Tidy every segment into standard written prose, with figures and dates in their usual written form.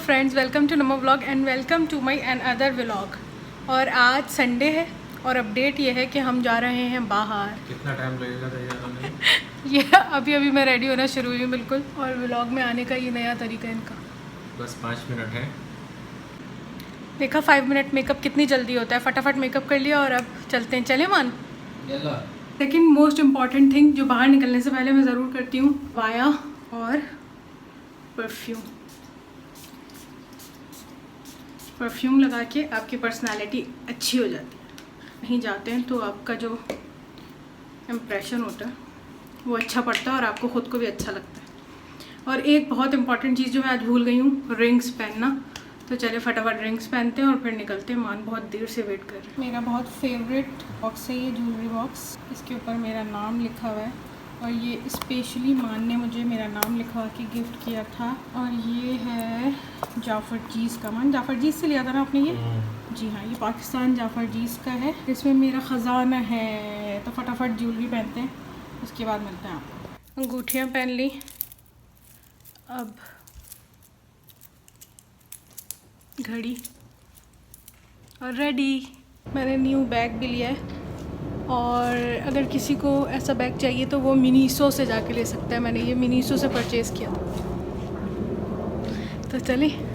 Friends, welcome to Namo vlog and welcome to my another vlog. और आज Sunday है और अपडेट ये है कि हम जा रहे हैं बाहर। कितना टाइम लगेगा तैयार होने में? ये अभी मैं रेडी होना शुरू हुई बिल्कुल। और व्लॉग में आने का ये नया तरीका है इनका। बस 5 मिनट है। देखा 5 मिनट मेकअप कितनी जल्दी होता है। फटाफट मेकअप कर लिया और अब चलते हैं। चले मान। सेकेंड मोस्ट इम्पॉर्टेंट थिंग जो बाहर निकलने से पहले मैं ज़रूर करती हूँ, वाया और परफ्यूम लगा के आपकी पर्सनालिटी अच्छी हो जाती है। कहीं जाते हैं तो आपका जो इम्प्रेशन होता है वो अच्छा पड़ता है और आपको ख़ुद को भी अच्छा लगता है। और एक बहुत इंपॉर्टेंट चीज़ जो मैं आज भूल गई हूँ, रिंग्स पहनना। तो चले फटाफट रिंग्स पहनते हैं और फिर निकलते हैं। मान बहुत देर से वेट कर रहे हैं। मेरा बहुत फेवरेट बॉक्स है ये ज्वेलरी बॉक्स। इसके ऊपर मेरा नाम लिखा हुआ है और ये स्पेशली मान ने मुझे मेरा नाम लिखवा के गिफ्ट किया था। और ये है जाफ़र जीज़ का। मान जाफ़र जीज़ से लिया था ना आपने ये? जी हाँ, ये पाकिस्तान जाफ़र जीज़ का है। इसमें मेरा ख़जाना है। तो फटाफट ज्वेलरी पहनते हैं, उसके बाद मिलते हैं आपको। अंगूठियाँ पहन ली, अब घड़ी और रेडी। मैंने न्यू बैग भी लिया है और अगर किसी को ऐसा बैग चाहिए तो वो मिनीसो से जाके ले सकता है। मैंने ये मिनीसो से परचेज़ किया था। तो चलिए।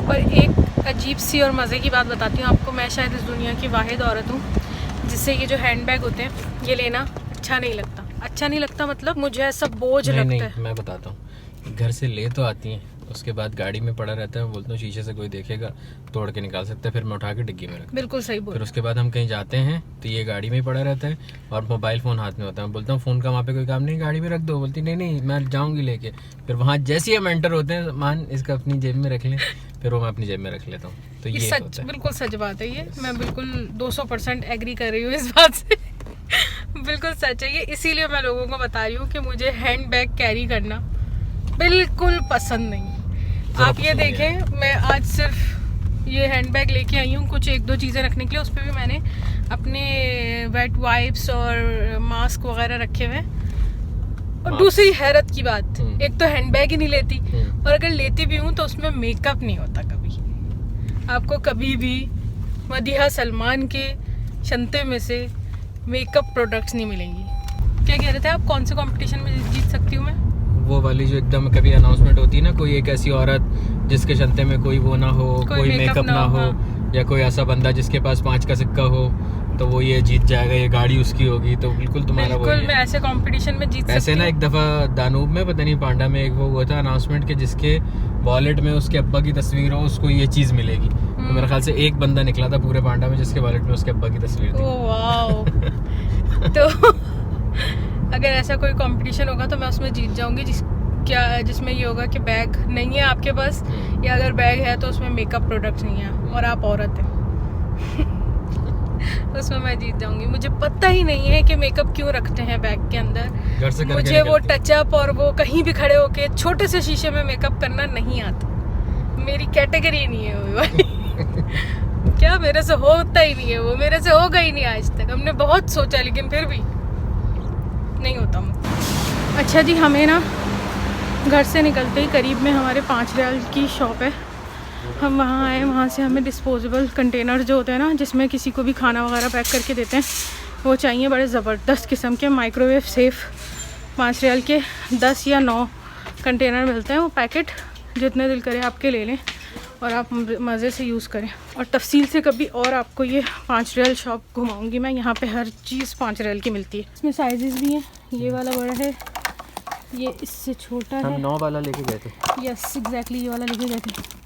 पर एक अजीब सी और मज़े की बात बताती हूँ आपको। मैं शायद इस दुनिया की वाहिद औरत हूँ जिससे ये जो हैंड बैग होते हैं ये लेना अच्छा नहीं लगता। अच्छा नहीं लगता मतलब मुझे ऐसा बोझ लगता है। मैं बताता हूँ, घर से ले तो आती हैं, उसके बाद गाड़ी में पड़ा रहता है। मैं बोलता हूँ शीशे से कोई देखेगा तोड़ के निकाल सकता है, फिर मैं उठा के डिग्गी में रखता हूँ। बिल्कुल सही बोल। फिर उसके बाद हम कहीं जाते हैं तो ये गाड़ी में ही पड़ा रहता है और मोबाइल फ़ोन हाथ में होता है। मैं बोलता हूँ फ़ोन का वहाँ पे कोई काम नहीं, गाड़ी में रख दो। बोलती नहीं मैं जाऊँगी लेके। फिर वहाँ जैसे ही हम एंटर होते हैं, मान इसका अपनी जेब में रख लें, फिर वो मैं अपनी जेब में रख लेता हूँ। तो ये सच, बिल्कुल सच बात है ये। मैं बिल्कुल 200% एग्री कर रही हूँ इस बात से। बिल्कुल सच है ये। इसीलिए मैं लोगों को बता रही हूँ कि मुझे हैंड बैग कैरी करना बिल्कुल पसंद नहीं। आप ये देखें, मैं आज सिर्फ ये हैंड बैग लेके आई हूँ कुछ 1-2 चीज़ें रखने के लिए। उस पर भी मैंने अपने वेट वाइप्स और मास्क वगैरह रखे हुए हैं। और दूसरी हैरत की बात, एक तो हैंड बैग ही नहीं लेती और अगर लेती भी हूँ तो उसमें मेकअप नहीं होता कभी। आपको कभी भी मदीहा सलमान के शंते में से मेकअप प्रोडक्ट्स नहीं मिलेंगी। क्या कह रहे थे आप? कौन से कंपटीशन में जीत सकती हूँ मैं? वो वाली जो एकदम कभी अनाउंसमेंट होती है ना, कोई एक ऐसी औरत जिसके शंते में कोई वो ना हो, कोई मेकअप ना हो, या कोई ऐसा बंदा जिसके पास 5 का सिक्का हो, तो वो ये जीत जाएगा, ये गाड़ी उसकी होगी। तो बिल्कुल तुम्हारा वो मैं ऐसे कंपटीशन में जीत सकती हूँ। ऐसे ना एक दफ़ा दानूब में पता नहीं पांडा में एक वो हुआ था अनाउंसमेंट के जिसके वॉलेट में उसके अब्बा की तस्वीर हो, उसको ये चीज़ मिलेगी। तो मेरे ख्याल से एक बंदा निकला था पूरे पांडा में जिसके वॉलेट में उसके अब्बा की तस्वीर थी। Oh wow. तो अगर ऐसा कोई कंपटीशन होगा तो मैं उसमें जीत जाऊंगी। जिसमें ये होगा कि बैग नहीं है आपके पास, या अगर बैग है तो उसमें मेकअप प्रोडक्ट्स नहीं है और आप औरत हैं। उसमें मैं जीत जाऊंगी। मुझे पता ही नहीं है कि मेकअप क्यों रखते हैं बैग के अंदर। घर से मुझे वो टचअप और वो कहीं भी खड़े होके छोटे से शीशे में मेकअप करना नहीं आता। मेरी कैटेगरी नहीं है वो भाई। क्या मेरे से होता ही नहीं है वो, मेरे से होगा ही नहीं आज तक। हमने बहुत सोचा लेकिन फिर भी नहीं होता मुझसे। अच्छा जी, हमें ना घर से निकलते ही करीब में हमारे 5 रियाल की शॉप है। हम वहाँ आए, वहाँ से हमें डिस्पोजेबल कंटेनर जो होते हैं ना, जिसमें किसी को भी खाना वगैरह पैक करके देते हैं, वो चाहिए। बड़े ज़बरदस्त किस्म के माइक्रोवेव सेफ़ 5 रियाल के 10 या 9 कंटेनर मिलते हैं। वो पैकेट जितने दिल करे आपके ले लें और आप मज़े से यूज़ करें। और तफसील से कभी और आपको ये 5 रियाल शॉप घुमाऊँगी मैं। यहाँ पे हर चीज़ 5 रियाल की मिलती है। इसमें साइजेस भी हैं। ये वाला बड़ा है, ये इससे छोटा है। हम 9 वाला लेके गए थे। यस एग्जैक्टली, ये वाला लेके गए थे।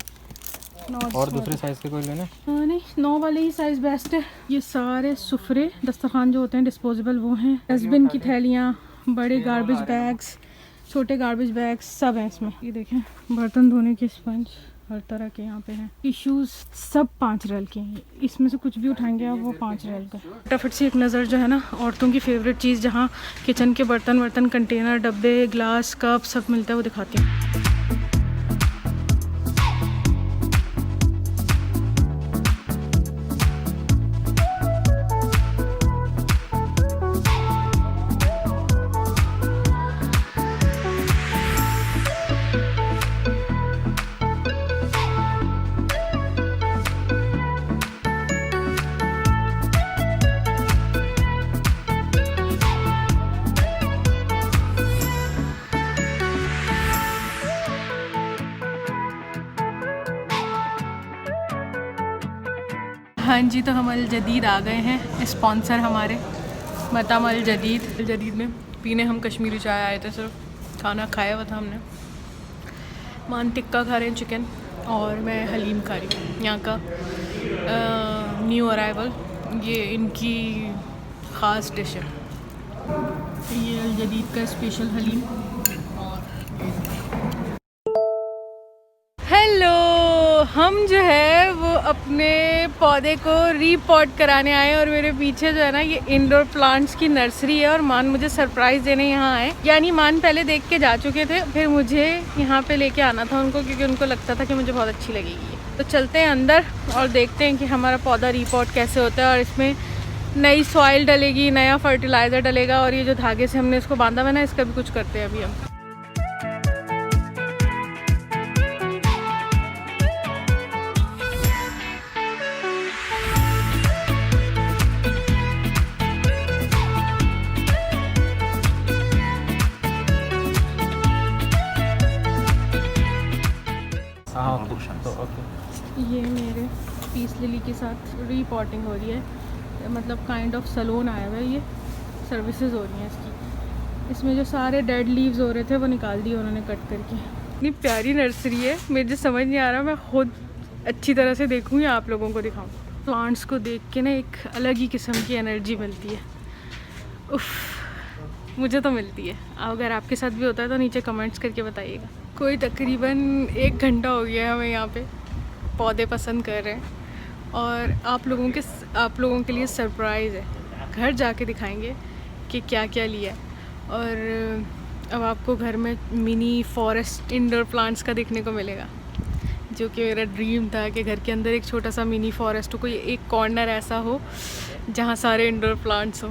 और दूसरे साइज़ के कोई लेना? नहीं, 9 वाले ही साइज़ बेस्ट है। ये सारे सुफरे दस्तरखान जो होते हैं डिस्पोजेबल वो हैं। डस्टबिन की थैलियाँ, बड़े गार्बेज बैग्स, छोटे गार्बेज बैग्स सब हैं इसमें। ये देखें, बर्तन धोने के स्पंज हर तरह के यहाँ पे हैं। टिश्यूज़ सब 5 रियाल के हैं। इसमें से कुछ भी उठाएंगे आप वो 5 रियाल का। फटाफट से एक नज़र जो है ना, औरतों की फेवरेट चीज़ जहाँ किचन के बर्तन कंटेनर, डब्बे, ग्लास, कप सब मिलता है वो दिखाती हूँ। हाँ जी, तो हम अल जदीद आ गए हैं, स्पॉन्सर हमारे मताम अल जदीद में पीने हम कश्मीरी चाय आए थे। सिर्फ खाना खाया हुआ था हमने। मान टिक्का खा रहे हैं चिकन, और मैं हलीम खा रही हूँ, यहाँ का न्यू अराइवल। ये इनकी ख़ास डिश है, ये अल जदीद का स्पेशल हलीम। हेलो, हम जो है वो अपने पौधे को रीपॉट कराने आए, और मेरे पीछे जो है ना ये इंडोर प्लांट्स की नर्सरी है, और मान मुझे सरप्राइज़ देने यहाँ आए। यानी मान पहले देख के जा चुके थे, फिर मुझे यहाँ पे लेके आना था उनको, क्योंकि उनको लगता था कि मुझे बहुत अच्छी लगेगी। तो चलते हैं अंदर और देखते हैं कि हमारा पौधा रीपॉट कैसे होता है, और इसमें नई सॉइल डलेगी, नया फर्टिलाइज़र डलेगा, और ये जो धागे से हमने इसको बांधा हुआ है ना, इसका भी कुछ करते हैं अभी हम। ये मेरे पीस लिली के साथ रीपॉटिंग हो रही है, मतलब काइंड ऑफ सैलून आया हुआ है, ये सर्विसेज हो रही हैं इसकी। इसमें जो सारे डेड लीव्स हो रहे थे वो निकाल दिए उन्होंने कट करके। इतनी प्यारी नर्सरी है, मुझे समझ नहीं आ रहा मैं खुद अच्छी तरह से देखूँ या आप लोगों को दिखाऊँ। प्लांट्स को देख के ना एक अलग ही किस्म की एनर्जी मिलती है। उफ़, मुझे तो मिलती है। अगर आपके साथ भी होता है तो नीचे कमेंट्स करके बताइएगा। कोई तकरीबन 1 घंटा हो गया है हमें यहाँ पे पौधे पसंद कर रहे हैं, और आप लोगों के लिए सरप्राइज़ है, घर जाके दिखाएंगे कि क्या क्या लिया। और अब आपको घर में मिनी फॉरेस्ट इंडोर प्लांट्स का देखने को मिलेगा, जो कि मेरा ड्रीम था कि घर के अंदर एक छोटा सा मिनी फॉरेस्ट हो, कोई एक कॉर्नर ऐसा हो जहाँ सारे इंडोर प्लांट्स हो।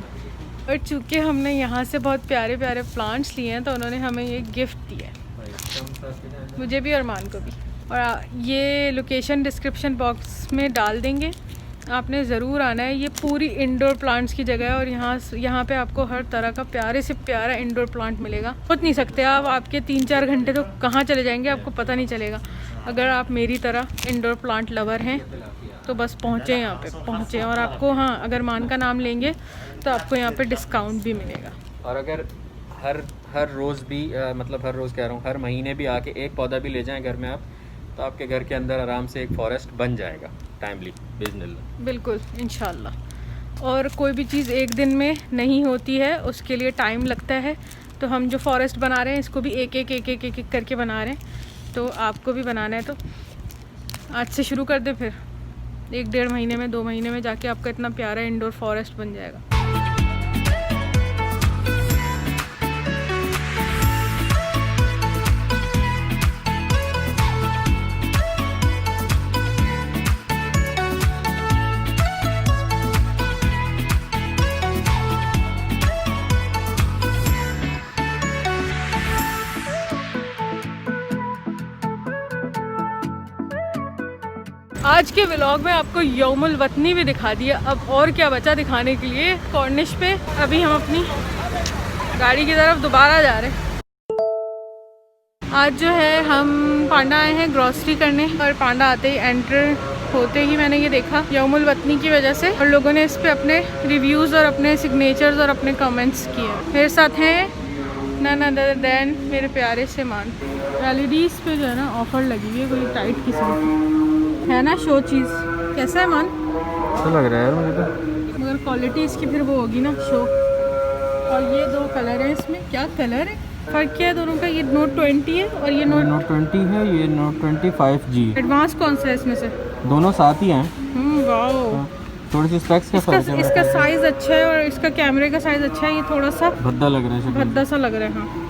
और चूँकि हमने यहाँ से बहुत प्यारे प्यारे प्लांट्स लिए हैं, तो उन्होंने हमें ये गिफ्ट दिया है, मुझे भी और मान को भी। और ये लोकेशन डिस्क्रिप्शन बॉक्स में डाल देंगे, आपने ज़रूर आना है। ये पूरी इंडोर प्लांट्स की जगह है, और यहाँ पे आपको हर तरह का प्यारे से प्यारा इंडोर प्लांट मिलेगा। सोच नहीं सकते आप, आपके 3-4 घंटे तो कहाँ चले जाएंगे आपको पता नहीं चलेगा। अगर आप मेरी तरह इंडोर प्लांट लवर हैं तो बस पहुँचे यहाँ पे, पहुँचे। और आपको, हाँ, अगर मान का नाम लेंगे तो आपको यहाँ पे डिस्काउंट भी मिलेगा। और अगर हर रोज़ भी मतलब हर रोज़ कह रहा हूँ, हर महीने भी आके एक पौधा भी ले जाएं घर में आप, तो आपके घर के अंदर आराम से एक फॉरेस्ट बन जाएगा टाइमली, बिस्मिल्लाह। बिल्कुल, इंशाल्लाह। और कोई भी चीज़ एक दिन में नहीं होती है, उसके लिए टाइम लगता है। तो हम जो फॉरेस्ट बना रहे हैं इसको भी एक एक करके बना रहे हैं। तो आपको भी बनाना है तो आज से शुरू कर दे, फिर 1-1.5 महीने में, 2 महीने में जाके आपका इतना प्यारा इंडोर फॉरेस्ट बन जाएगा। आज के व्लॉग में आपको यौमुल वतनी भी दिखा दिया। अब और क्या बचा दिखाने के लिए कॉर्निश पे। अभी हम अपनी गाड़ी की तरफ दोबारा जा रहे हैं। आज जो है हम पांडा आए हैं ग्रॉसरी करने, और पांडा आते ही, एंटर होते ही मैंने ये देखा यौमुल वतनी की वजह से, और लोगों ने इस पे अपने रिव्यूज़ और अपने सिग्नेचर्स और अपने कमेंट्स किए। मेरे साथ हैं नन अदर देन मेरे प्यारे से मान। एलईडीज़ पे जो है ना ऑफर लगी हुई है, कोई टाइट किस्म की है ना, शो चीज़। कैसा है मान? अच्छा लग रहा है मुझे तो, मगर क्वालिटी इसकी फिर वो होगी ना, शो। और ये 2 कलर हैं इसमें। क्या कलर है, फ़र्क क्या है दोनों का? ये Note 20 है और ये Note 20 है, ये Note 20 5G। एडवांस कौन सा है इसमें से? दोनों साथ ही हैं। वाओ, थोड़ी सी स्पेक्स का फर्क है। इसका साइज़ अच्छा है और इसका कैमरे का साइज़ अच्छा है। ये थोड़ा सा भद्दा लग रहा है, भद्दा सा लग रहा है। हाँ,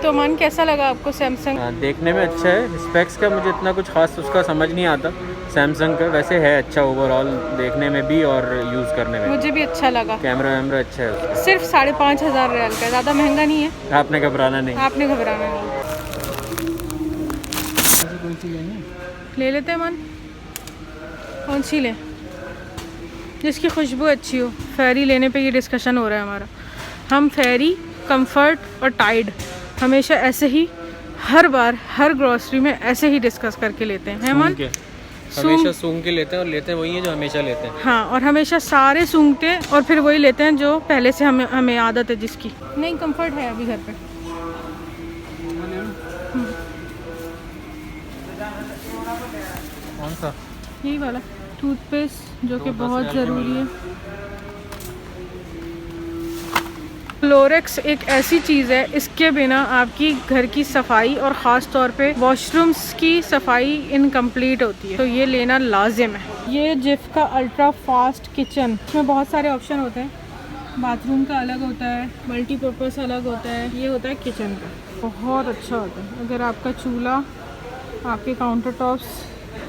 तो मन कैसा लगा आपको सैमसंग? देखने में अच्छा है। स्पेक्स का मुझे इतना कुछ खास उसका समझ नहीं आता सैमसंग का, वैसे है अच्छा ओवरऑल देखने में भी और यूज़ करने में। मुझे भी अच्छा लगा। कैमरा वैमरा अच्छा है उसका। सिर्फ 5,500 रियाल का, ज़्यादा महंगा नहीं है। आपने घबराना नहीं, आपने घबराना नहीं। ले लेते हैं मन, कौन सी लें जिसकी खुशबू अच्छी हो। फेरी लेने पे ये डिस्कशन हो रहा है हमारा। हम फेरी, कंफर्ट और टाइड हमेशा ऐसे ही हर बार हर ग्रॉसरी में ऐसे ही डिस्कस करके लेते हैं, है मन? हमेशा सूंघ के लेते हैं और लेते हैं वही है जो हमेशा लेते हैं। हाँ, और हमेशा सारे सूंघते हैं और फिर वही लेते हैं जो पहले से हमें आदत है जिसकी। नहीं, कंफर्ट है अभी घर पे। कौन सा? यही वाला टूथपेस्ट जो कि बहुत ज़रूरी है। क्लोरेक्स एक ऐसी चीज़ है, इसके बिना आपकी घर की सफाई और ख़ास तौर पे वॉशरूम्स की सफाई इनकम्प्लीट होती है, तो ये लेना लाजिम है। ये जिफ का अल्ट्रा फास्ट किचन, इसमें बहुत सारे ऑप्शन होते हैं। बाथरूम का अलग होता है, मल्टीपर्पज़ अलग होता है, ये होता है किचन का। बहुत अच्छा होता है। अगर आपका चूल्हा, आपके काउंटर टॉप्स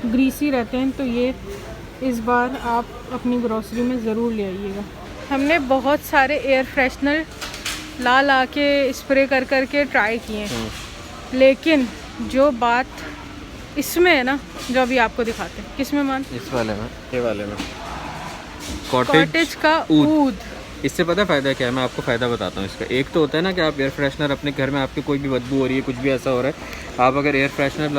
ग्रीसी रहते हैं तो ये इस बार आप अपनी ग्रॉसरी में ज़रूर ले आइएगा। हमने बहुत सारे एयर फ्रेशनर ला के स्प्रे कर के ट्राई किए हैं, लेकिन जो बात इसमें है ना, जो अभी आपको दिखाते हैं, किसमें मान? इस वाले में, ये वाले में, कॉटेज का ऊद। इससे पता फ़ायदा क्या है? मैं आपको फ़ायदा बताता हूँ इसका। एक तो होता है ना कि आप एयर फ्रेशनर अपने घर में, आपके कोई भी बदबू हो रही है, कुछ भी ऐसा हो रहा है, आप अगर एयर फ्रेशनर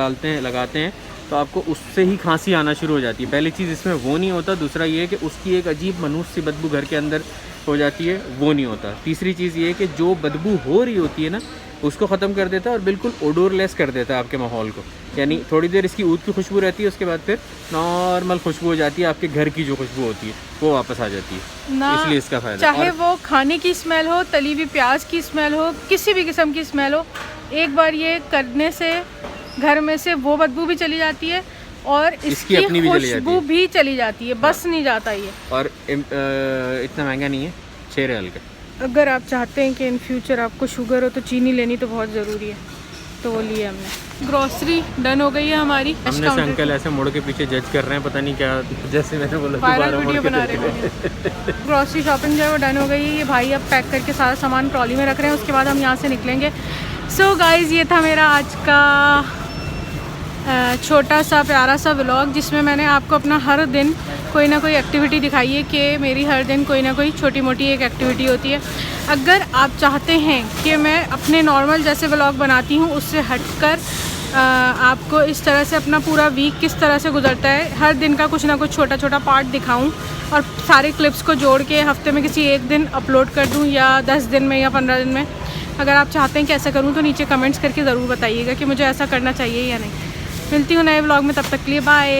लगाते हैं तो आपको उससे ही खांसी आना शुरू हो जाती है। पहली चीज़ इसमें वो नहीं होता। दूसरा ये है कि उसकी एक अजीब मनूस सी बदबू घर के अंदर हो जाती है, वो नहीं होता। तीसरी चीज़ ये है कि जो बदबू हो रही होती है ना, उसको ख़त्म कर देता है और बिल्कुल ओडोरलेस कर देता है आपके माहौल को। यानी थोड़ी देर इसकी ऊद की खुशबू रहती है, उसके बाद फिर नॉर्मल खुशबू हो जाती है, आपके घर की जो खुशबू होती है वो वापस आ जाती है ना। इसलिए इसका फ़ायदा, चाहे वो खाने की स्मेल हो, तली हुई प्याज की स्मेल हो, किसी भी किस्म की स्मेल हो, एक बार ये करने से घर में से वो बदबू भी चली जाती है और इसकी अपनी खुशबू भी चली जाती है। बस नहीं जाता ये। और इतना महंगा नहीं है, 6 रियाल का। अगर आप चाहते हैं कि इन फ्यूचर आपको शुगर हो तो चीनी लेनी तो बहुत ज़रूरी है, तो वो लिए हमने। ग्रॉसरी डन हो गई है हमारी। हमने से अंकल ऐसे मुड़ के पीछे जज कर रहे हैं, पता नहीं क्या, जैसे मैंने बोला वायरल वीडियो बना रहे हैं। ग्रॉसरी शॉपिंग जो है वो डन हो गई है। ये भाई अब पैक करके सारा सामान ट्रॉली में रख रहे हैं, उसके बाद हम यहाँ से निकलेंगे। सो गाइज़, ये था मेरा आज का छोटा सा प्यारा सा व्लॉग, जिसमें मैंने आपको अपना हर दिन कोई ना कोई एक्टिविटी दिखाई है कि मेरी हर दिन कोई ना कोई छोटी मोटी एक एक्टिविटी होती है। अगर आप चाहते हैं कि मैं अपने नॉर्मल जैसे व्लॉग बनाती हूँ उससे हटकर आपको इस तरह से अपना पूरा वीक किस तरह से गुजरता है, हर दिन का कुछ ना कुछ छोटा छोटा पार्ट दिखाऊं और सारे क्लिप्स को जोड़ के हफ्ते में किसी एक दिन अपलोड कर दूं, या 10 दिन में या 15 दिन में, अगर आप चाहते हैं कि ऐसा करूं तो नीचे कमेंट्स करके ज़रूर बताइएगा कि मुझे ऐसा करना चाहिए या नहीं। मिलती हूँ नए व्लॉग में, तब तक के लिए बाय।